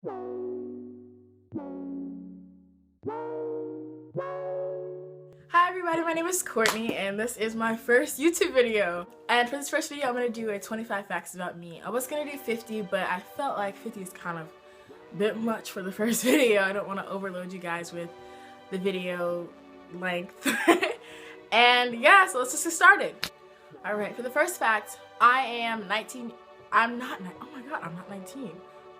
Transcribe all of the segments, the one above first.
Hi everybody, my name is Courtney and this is my first YouTube video. And for this first video, I'm going to do a 25 facts about me. I was going to do 50, but I felt like 50 is kind of a bit much for the first video. I don't want to overload you guys with the video length. And yeah, so let's just get started. Alright, for the first fact, I am 19. Oh my god, I'm not 19.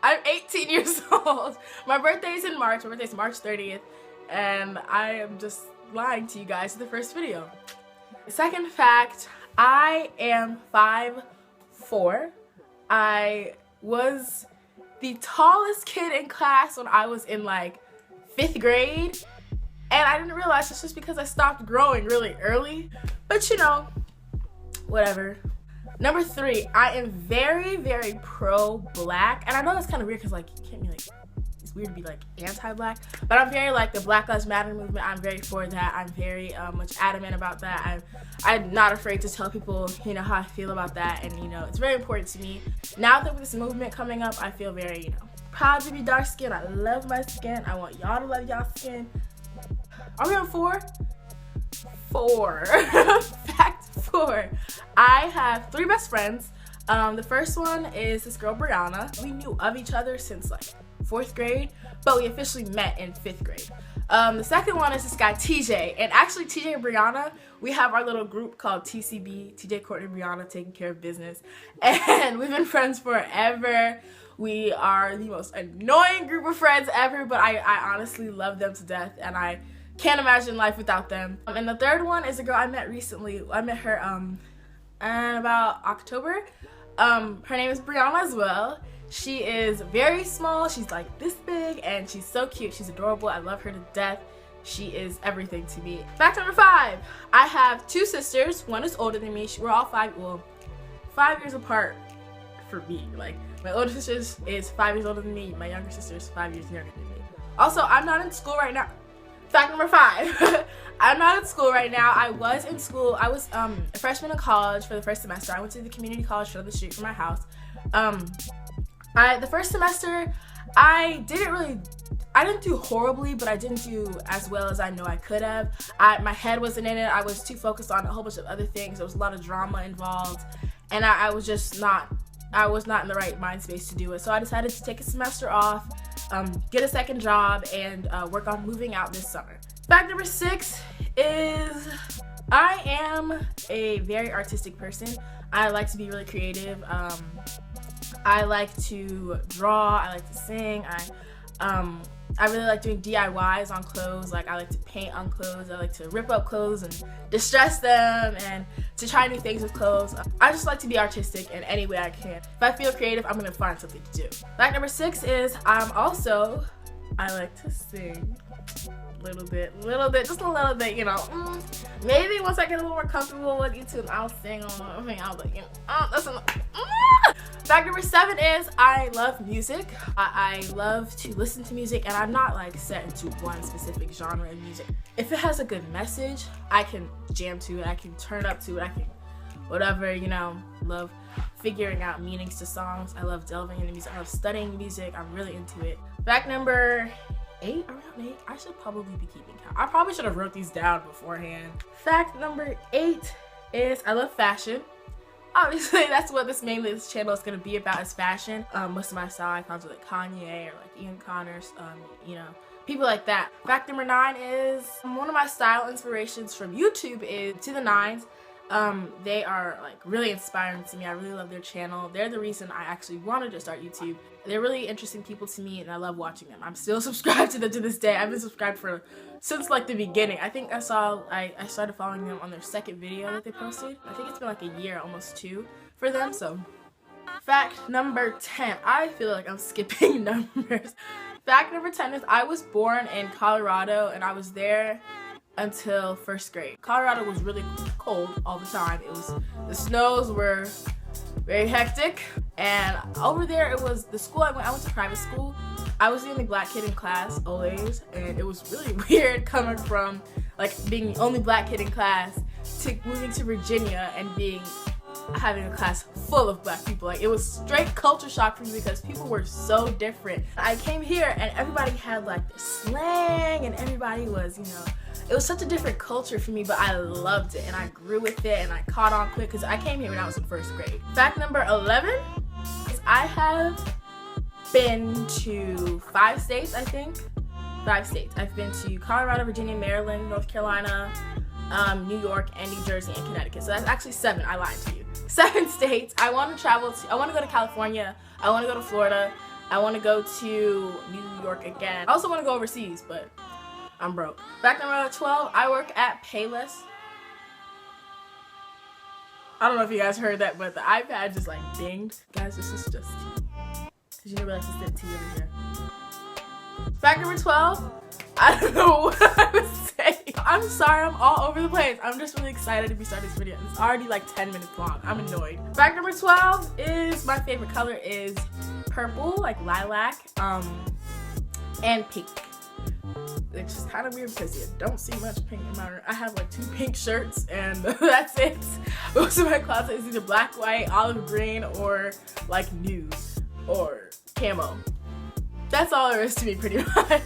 I'm 18 years old. My birthday is in March. My birthday is March 30th. And I am just lying to you guys in the first video. Second fact, I am 5'4". I was the tallest kid in class when I was in like 5th grade. And I didn't realize it's just because I stopped growing really early. But you know, whatever. Number 3, I am very, very pro-black. And I know that's kind of weird because like you can't be like, it's weird to be like anti-black. But I'm very like the Black Lives Matter movement. I'm very for that. I'm very much adamant about that. I'm not afraid to tell people, you know, how I feel about that. And you know, it's very important to me. Now that with this movement coming up, I feel very, you know, proud to be dark skinned. I love my skin. I want y'all to love y'all skin. Are we on 4? 4. Fact 4. I have 3 best friends. The first one is this girl, Brianna. We knew of each other since like 4th grade, but we officially met in 5th grade. The second one is this guy, TJ. And actually, TJ and Brianna, we have our little group called TCB, TJ, Courtney, Brianna, taking care of business. And we've been friends forever. We are the most annoying group of friends ever, but I honestly love them to death, and I can't imagine life without them. And the third one is a girl I met recently. I met her in about October. Her name is Brianna as well. She is very small. She's like this big and she's so cute. She's adorable. I love her to death. She is everything to me. Fact number 5. I have 2 sisters. One is older than me. We're all 5 years apart for me. Like my older sister is 5 years older than me. My younger sister is 5 years younger than me. Also, I'm not in school right now. Fact number 5. I'm not in school right now. I was in school. I was a freshman in college for the first semester. I went to the community college down the street from my house. The first semester, I didn't do horribly, but I didn't do as well as I know I could have. My head wasn't in it. I was too focused on a whole bunch of other things. There was a lot of drama involved, and I was not in the right mind space to do it. So I decided to take a semester off, get a second job, and work on moving out this summer. Fact number 6 is I am a very artistic person. I like to be really creative. I like to draw. I like to sing. I really like doing DIYs on clothes. Like I like to paint on clothes. I like to rip up clothes and distress them and to try new things with clothes. I just like to be artistic in any way I can. If I feel creative, I'm gonna find something to do. Fact number 6 is I like to sing. Little bit, just a little bit, you know. Maybe once I get a little more comfortable with YouTube, I'll sing on me. I'll like, you know, that's enough. Fact number 7 is I love music. I love to listen to music, and I'm not like set into one specific genre of music. If it has a good message, I can jam to it. I can turn up to it. I can whatever, you know. Love figuring out meanings to songs. I love delving into music. I love studying music. I'm really into it. Fact number 8, around 8. I should probably be keeping count. I probably should have wrote these down beforehand. Fact number 8 is I love fashion. Obviously, that's what this channel is going to be about, is fashion. Most of my style icons are like Kanye or like Ian Connors, you know, people like that. Fact number 9 is one of my style inspirations from YouTube is To The Nines. They are like really inspiring to me. I really love their channel. They're the reason I actually wanted to start YouTube. They're really interesting people to me, and I love watching them. I'm still subscribed to them to this day. I've been subscribed since like the beginning. I think I started following them on their second video that they posted. I think it's been like a year, almost 2 for them. So fact number 10. I feel like I'm skipping numbers. Fact number 10 is I was born in Colorado, and I was there until 1st grade. Colorado was really cold all the time. The snows were very hectic, and over there it was the school I went to private school. I was the only black kid in class always, and it was really weird coming from like being the only black kid in class to moving to Virginia and being having a class full of black people. Like, it was straight culture shock for me because people were so different. I came here and everybody had like this slang and everybody was, you know, it was such a different culture for me, but I loved it and I grew with it and I caught on quick because I came here when I was in 1st grade. Fact number 11 is I have been to 5 states, I think. 5 states. I've been to Colorado, Virginia, Maryland, North Carolina, New York, and New Jersey, and Connecticut. So that's actually 7. I lied to you. 7 states. I want to travel to, I want to go to California. I want to go to Florida. I want to go to New York again. I also want to go overseas, but I'm broke. Fact number 12, I work at Payless. I don't know if you guys heard that, but the iPad just like dinged. Guys, this is just tea. Because you never like to sip tea over here. Fact number 12, I don't know what I was saying. I'm sorry, I'm all over the place. I'm just really excited to be starting this video. It's already like 10 minutes long. I'm annoyed. Fact number 12 is my favorite color is purple, like lilac, and pink. Which is kind of weird because you don't see much pink in my room. I have like 2 pink shirts and that's it. Most of my closet is either black, white, olive green, or like nude or camo. That's all there is to me pretty much.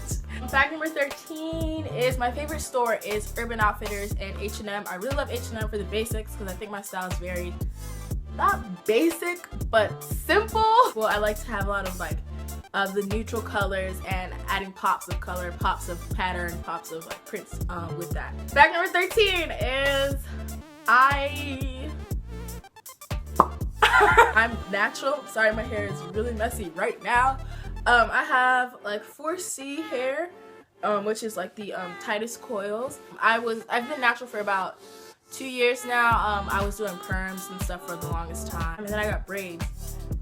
Fact number 13 is my favorite store is Urban Outfitters and H&M. I really love H&M for the basics because I think my style is very, not basic, but simple. Well, I like to have a lot of like the neutral colors and adding pops of color, pops of pattern, pops of like prints with that. Fact number 13 is I'm natural. Sorry, my hair is really messy right now. I have like 4C hair, which is like the tightest coils. I've been natural for about 2 years now. I was doing perms and stuff for the longest time, and then I got braids,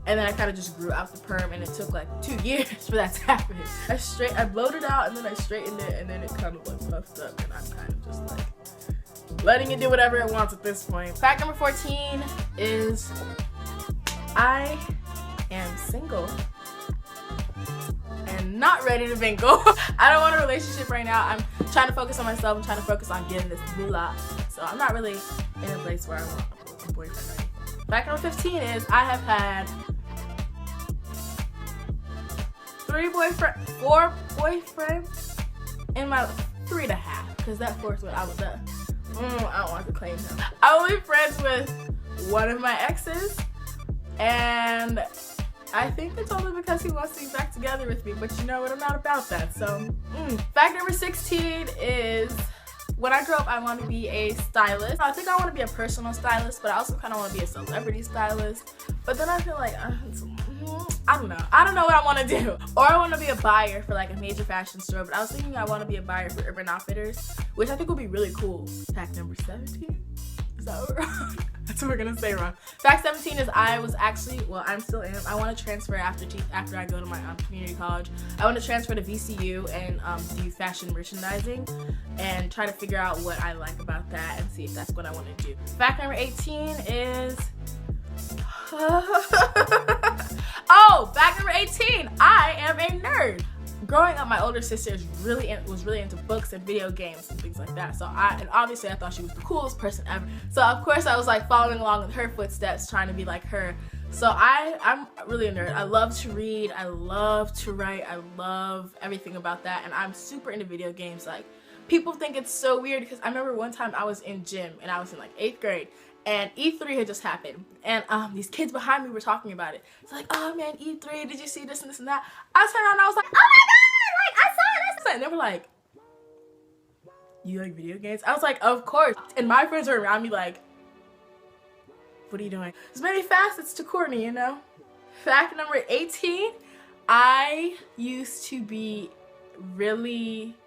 and then I kind of just grew out the perm, and it took like 2 years for that to happen. I blowed it out, and then I straightened it, and then it kind of like puffed up, and I'm kind of just like letting it do whatever it wants at this point. Fact number 14 is I am single and not ready to mingle. I don't want a relationship right now. I'm trying to focus on myself. I'm trying to focus on getting this moolah. So I'm not really in a place where I want a boyfriend right now. Fact number 15 is I have had 4 boyfriends in my 3.5, because that 4th one I was I don't want to claim him. I was friends with one of my exes, and I think it's only because he wants to be back together with me, but you know what, I'm not about that, so. Fact number 16 is, when I grow up, I want to be a stylist. I think I want to be a personal stylist, but I also kind of want to be a celebrity stylist. But then I feel like, I don't know. I don't know what I want to do. Or I want to be a buyer for like a major fashion store, but I was thinking I want to be a buyer for Urban Outfitters, which I think would be really cool. Fact number 17? Is that what we're on? That's what we're gonna say wrong. Fact 17 is I'm still in. I want to transfer after I go to my community college. I want to transfer to VCU and do fashion merchandising and try to figure out what I like about that and see if that's what I want to do. Fact number 18 is fact number 18, I am a nerd. Growing up, my older sister was really into books and video games and things like that. So obviously I thought she was the coolest person ever. So of course I was like following along with her footsteps, trying to be like her. So I'm really a nerd. I love to read, I love to write, I love everything about that, and I'm super into video games. Like, people think it's so weird because I remember one time I was in gym and I was in like 8th grade. And E3 had just happened, and these kids behind me were talking about it. It's like, oh man, E3, did you see this and this and that? I turned around and I was like, oh my god, like, I saw this. And they were like, you like video games? I was like, of course. And my friends were around me like, what are you doing? It's maybe facets to Courtney, you know? Fact number 18, I used to be really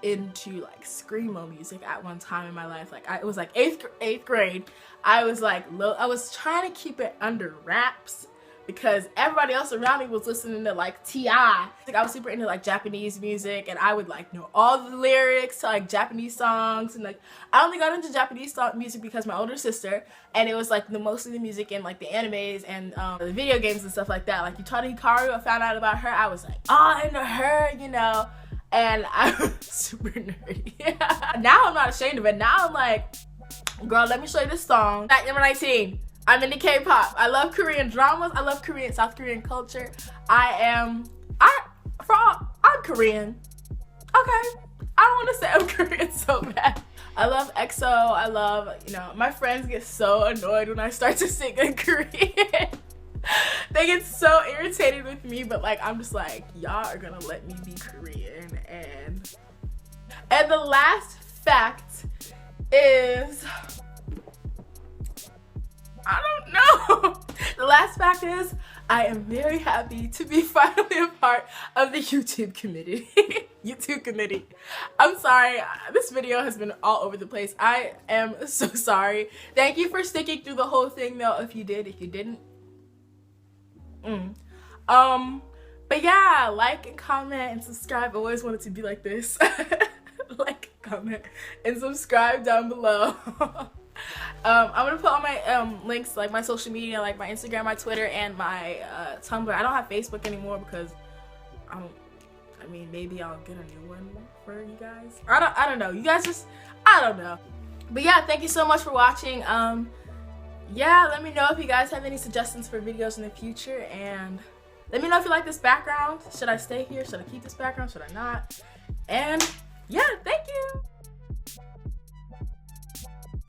into like screamo music at one time in my life. Like, it was like 8th grade. I was like I was trying to keep it under wraps because everybody else around me was listening to like T.I. Like, I was super into like Japanese music, and I would like know all the lyrics to like Japanese songs. And like, I only got into Japanese music because my older sister, and it was like mostly the music in like the animes and the video games and stuff like that. Like Yutada Hikaru, I found out about her. I was like, into her, you know. And I'm super nerdy. Now I'm not ashamed of it. Now I'm like, girl, let me show you this song. Fact number 19. I'm into K-pop. I love Korean dramas. I love South Korean culture. I'm Korean. Okay. I don't want to say I'm Korean so bad. I love EXO. I love, my friends get so annoyed when I start to sing in Korean. They get so irritated with me, but like, I'm just like, y'all are gonna let me be Korean. And the last fact is, I don't know. The last fact is, I am very happy to be finally a part of the YouTube committee. YouTube committee. I'm sorry, this video has been all over the place. I am so sorry. Thank you for sticking through the whole thing though, if you did. If you didn't, but yeah, like and comment and subscribe. I always wanted to be like this. Like, comment, and subscribe down below. I'm gonna put all my links, like my social media, like my Instagram, my Twitter, and my Tumblr. I don't have Facebook anymore because I mean, maybe I'll get a new one for you guys. I don't know. You guys just, I don't know. But yeah, thank you so much for watching. Yeah, let me know if you guys have any suggestions for videos in the future, and let me know if you like this background. Should I stay here? Should I keep this background? Should I not? And yeah, thank you.